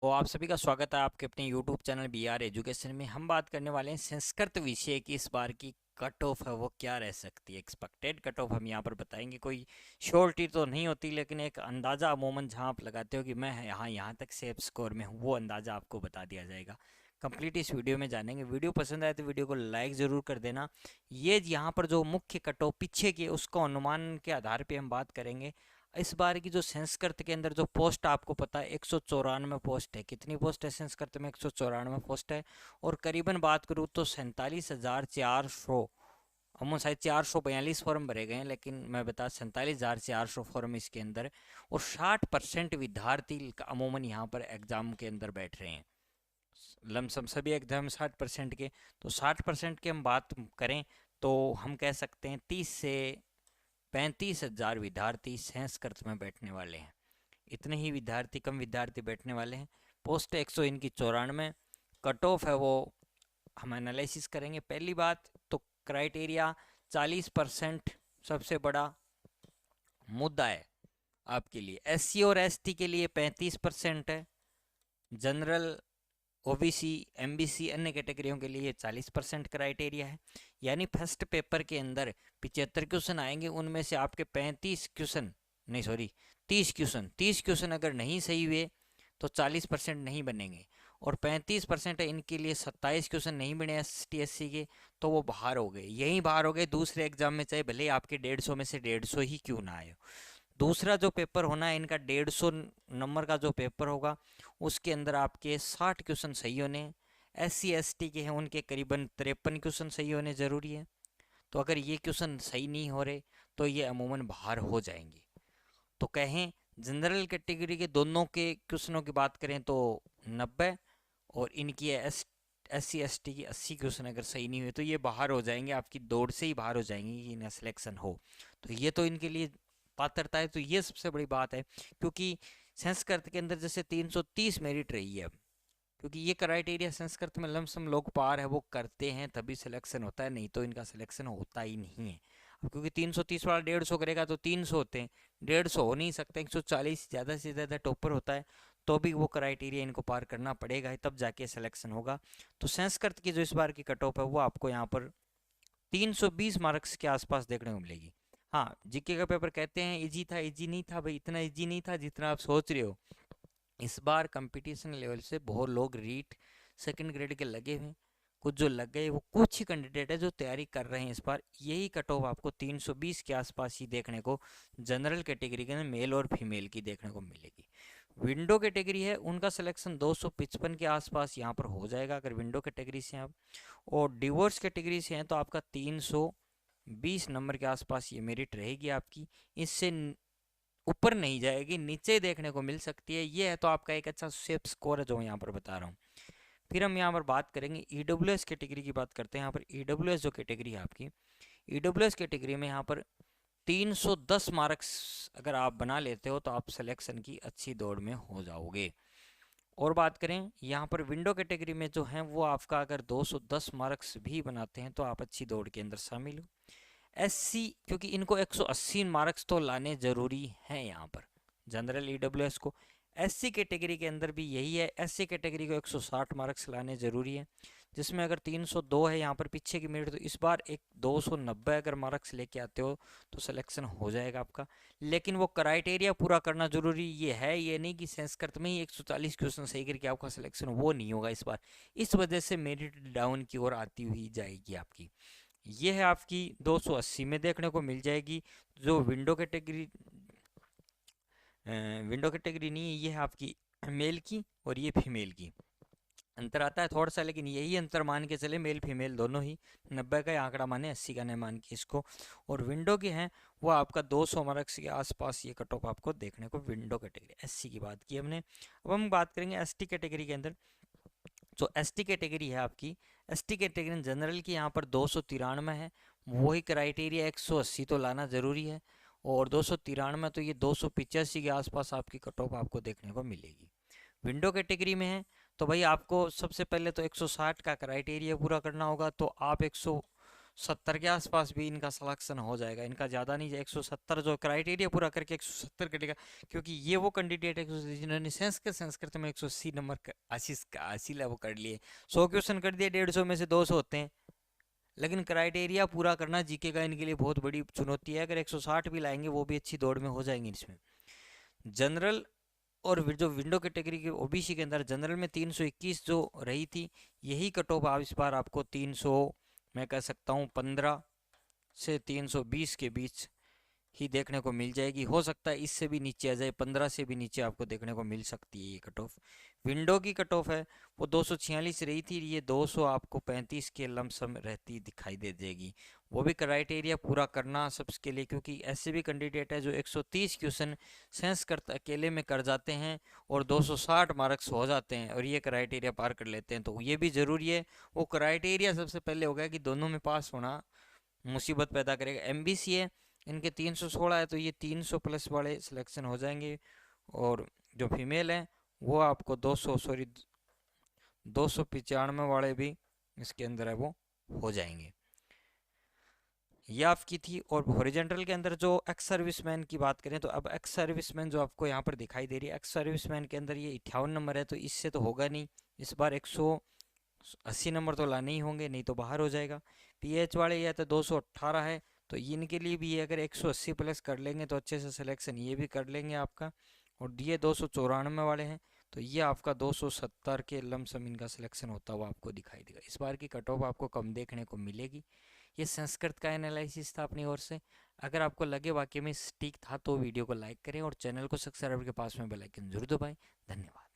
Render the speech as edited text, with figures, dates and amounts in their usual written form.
तो आप सभी का स्वागत है आपके अपने YouTube channel B R education में। हम बात करने वाले हैं संस्कृत विषय की। इस बार की कट ऑफ है वो क्या रह सकती है, एक्सपेक्टेड कट ऑफ हम यहाँ पर बताएंगे। कोई श्योरिटी तो नहीं होती, लेकिन एक अंदाज़ा अमूमन जहाँ आप लगाते हो कि मैं यहाँ यहाँ तक सेफ स्कोर में हूँ, वो अंदाज़ा आपको बता दिया जाएगा। कंप्लीट इस वीडियो में जानेंगे। वीडियो पसंद आए तो वीडियो को लाइक ज़रूर कर देना। ये यहाँ पर जो मुख्य कट ऑफ पीछे की उसको अनुमान के आधार पर हम बात करेंगे। इस बार की जो संस्कृत के अंदर जो पोस्ट आपको पता है 194 पोस्ट है। कितनी पोस्ट है संस्कृत में? 194 पोस्ट है। और करीबन बात करूँ तो 47,400, अमूमन शायद 442 फॉर्म भरे गए हैं, लेकिन मैं बता 47,400 फॉर्म इसके अंदर है। और 60% विद्यार्थी अमूमन यहाँ पर एग्जाम के अंदर बैठ रहे हैं। लमसम सभी एग्जाम 60% के। तो 60% की हम बात करें तो हम कह सकते हैं 30 से 35 हज़ार विद्यार्थी संस्कृत में बैठने वाले हैं। इतने ही विद्यार्थी, कम विद्यार्थी बैठने वाले हैं। पोस्ट 100 इनकी 94। कट ऑफ है वो हम एनालिसिस करेंगे। पहली बात तो क्राइटेरिया 40% सबसे बड़ा मुद्दा है आपके लिए। एससी और एसटी के लिए 35% है। जनरल, ओबीसी, एमबीसी अन्य कैटेगरियों के लिए 40% क्राइटेरिया है। यानी फर्स्ट पेपर के अंदर 75 क्वेश्चन आएंगे, उनमें से आपके 35 क्वेश्चन, नहीं सॉरी 30 क्वेश्चन अगर नहीं सही हुए तो 40% नहीं बनेंगे। और 35% है इनके लिए, 27 क्वेश्चन नहीं बने एस टी एस सी के, तो वो बाहर हो गए। यही बाहर हो गए दूसरे एग्जाम में, चाहे भले आपके 150 में से 150 ही क्यों ना आए। दूसरा जो पेपर होना है इनका 150 नंबर का जो पेपर होगा, उसके अंदर आपके 60 क्वेश्चन सही होने हैं। एस सी एस टी के हैं उनके करीबन 53 क्वेश्चन सही होने ज़रूरी है। तो अगर ये क्वेश्चन सही नहीं हो रहे तो ये अमूमन बाहर हो जाएंगे। तो कहें जनरल कैटेगरी के दोनों के क्वेश्चनों की बात करें तो 90, और इनकी एस सी एस टी की 80 क्वेश्चन अगर सही नहीं हुए तो ये बाहर हो जाएंगे, आपकी दौड़ से ही बाहर हो जाएंगे कि इन्हें सिलेक्शन हो। तो ये तो इनके लिए पात्रता है। तो ये सबसे बड़ी बात है, क्योंकि संस्कृत के अंदर जैसे 330 मेरिट रही है, क्योंकि ये क्राइटेरिया संस्कृत में लमसम लोग पार है वो करते हैं तभी सिलेक्शन होता है, नहीं तो इनका सिलेक्शन होता ही नहीं है। अब क्योंकि 330 वाला 150 करेगा तो 300 होते हैं, 150 हो नहीं सकते, 140 ज़्यादा से ज़्यादा टॉपर होता है, तो भी वो क्राइटेरिया इनको पार करना पड़ेगा, तब जाके सिलेक्शन होगा। तो संस्कृत की जो इस बार की कट ऑफ है वो आपको यहाँ पर 320 मार्क्स के आसपास देखने को मिलेगी। हाँ, जीके का पेपर कहते हैं इजी था, इजी नहीं था भाई, इतना इजी नहीं था जितना आप सोच रहे हो। इस बार कंपटीशन लेवल से बहुत लोग रीट सेकंड ग्रेड के लगे हुए हैं। कुछ जो लग गए वो कुछ ही कैंडिडेट है जो तैयारी कर रहे हैं। इस बार यही कट ऑफ आपको 320 के आसपास ही देखने को जनरल कैटेगरी के अंदर मेल और फीमेल की देखने को मिलेगी। विंडो कैटेगरी है उनका सिलेक्शन 255 के आसपास यहाँ पर हो जाएगा अगर विंडो कैटेगरी से हैं आप। और डिवोर्स कैटेगरी से हैं तो आपका 320 नंबर के आसपास ये मेरिट रहेगी आपकी। इससे ऊपर नहीं जाएगी, नीचे देखने को मिल सकती है। ये है तो आपका एक अच्छा सेफ स्कोर है जो मैं यहाँ पर बता रहा हूँ। फिर हम यहाँ पर बात करेंगे ईडब्ल्यूएस कैटेगरी की बात करते हैं। यहाँ पर ईडब्ल्यूएस जो कैटेगरी है आपकी, ईडब्ल्यूएस कैटेगरी में यहाँ पर 310 मार्क्स अगर आप बना लेते हो तो आप सिलेक्शन की अच्छी दौड़ में हो जाओगे। और बात करें यहाँ पर विंडो कैटेगरी में जो है वो आपका अगर 210 मार्क्स भी बनाते हैं तो आप अच्छी दौड़ के अंदर शामिल हो। एससी, क्योंकि इनको 180 मार्क्स तो लाने जरूरी हैं यहाँ पर जनरल ईडब्ल्यूएस को। एससी कैटेगरी के अंदर भी यही है, एससी कैटेगरी को 160 मार्क्स लाने जरूरी है, जिसमें अगर 302 है यहाँ पर पीछे की मेरिट, तो इस बार एक 290 अगर मार्क्स लेके आते हो तो सिलेक्शन हो जाएगा आपका। लेकिन वो क्राइटेरिया पूरा करना जरूरी ये है, ये नहीं कि संस्कृत में ही 140 क्वेश्चन सही करके आपका सिलेक्शन, वो नहीं होगा इस बार। इस वजह से मेरिट डाउन की ओर आती हुई जाएगी आपकी। ये है आपकी 280 में देखने को मिल जाएगी। जो विंडो कैटेगरी नहीं है, ये है आपकी मेल की और ये फीमेल की। अंतर आता है थोड़ा सा, लेकिन यही अंतर मान के चले, मेल फीमेल दोनों ही 90 का आंकड़ा माने, 80 का नहीं मान के इसको। और विंडो के हैं वो आपका 200 मार्क्स के आसपास ये कट ऑफ आपको देखने को विंडो कैटेगरी। एससी की बात की हमने। अब हम बात करेंगे एसटी कैटेगरी के अंदर। जो एसटी कैटेगरी है आपकी, एसटी कैटेगरी जनरल की यहाँ पर 293 है। वही क्राइटेरिया 180 तो लाना ज़रूरी है, और 293 तो ये 285 के आसपास आपकी कट ऑफ आपको देखने को मिलेगी। विंडो कैटेगरी में है तो भाई आपको सबसे पहले तो 160 का क्राइटेरिया पूरा करना होगा, तो आप 170 के आसपास भी इनका सिलेक्शन हो जाएगा, इनका ज़्यादा नहीं, 170 जो क्राइटेरिया पूरा करके 170 कटेगा, क्योंकि ये वो कैंडिडेट है जिन्होंने संस्कृत में 180 नंबर 80 वो कर लिए। 100 क्वेश्चन कर दिए, 150 में से 200 होते हैं, लेकिन क्राइटेरिया पूरा करना जीके का इनके लिए बहुत बड़ी चुनौती है। अगर 160 भी लाएंगे वो भी अच्छी दौड़ में हो जाएंगे इसमें। जनरल और जो विंडो कैटेगरी के ओबीसी के अंदर जनरल में 321 जो रही थी, यही कट ऑफ इस बार आपको 300, मैं कह सकता हूँ 15 से 320 के बीच ही देखने को मिल जाएगी। हो सकता है इससे भी नीचे आ जाए, 15 से भी नीचे आपको देखने को मिल सकती है ये कट ऑफ। विंडो की कट ऑफ है वो 246 रही थी, ये 200 आपको 35 के लमसम रहती दिखाई दे देगी। वो भी क्राइटेरिया पूरा करना सबके लिए, क्योंकि ऐसे भी कैंडिडेट है जो 130 क्वेश्चन संस्कृत अकेले में कर जाते हैं और 260 मार्क्स हो जाते हैं और ये क्राइटेरिया पार कर लेते हैं, तो ये भी ज़रूरी है। वो क्राइटेरिया सबसे पहले हो गया कि दोनों में पास होना मुसीबत पैदा करेगा। एमबीसी है, इनके 316 है, तो ये 300 प्लस वाले सिलेक्शन हो जाएंगे। और जो फीमेल है वो आपको 295 वाले भी इसके अंदर है वो हो जाएंगे। ये आपकी थी। और हॉरिजेंटल के अंदर जो एक्स सर्विसमैन की बात करें, तो अब एक्स सर्विसमैन जो आपको यहाँ पर दिखाई दे रही है, एक्स सर्विसमैन के अंदर ये 58 नंबर है, तो इससे तो होगा नहीं, इस बार 180 नंबर तो लाने ही होंगे, नहीं तो बाहर हो जाएगा। पीएच वाले ये तो 218 है, तो इनके लिए भी ये अगर 180 प्लस कर लेंगे तो अच्छे से सिलेक्शन ये भी कर लेंगे आपका। और ये 294 वाले हैं, तो ये आपका 270 के लमसम इनका सिलेक्शन होता हुआ आपको दिखाई देगा। इस बार की कट ऑफ आपको कम देखने को मिलेगी। ये संस्कृत का एनालिसिस था अपनी ओर से। अगर आपको लगे वाकई में ठीक था तो वीडियो को लाइक करें और चैनल को सब्सक्राइब के पास में बेल आइकन जरूर दबाएं। धन्यवाद।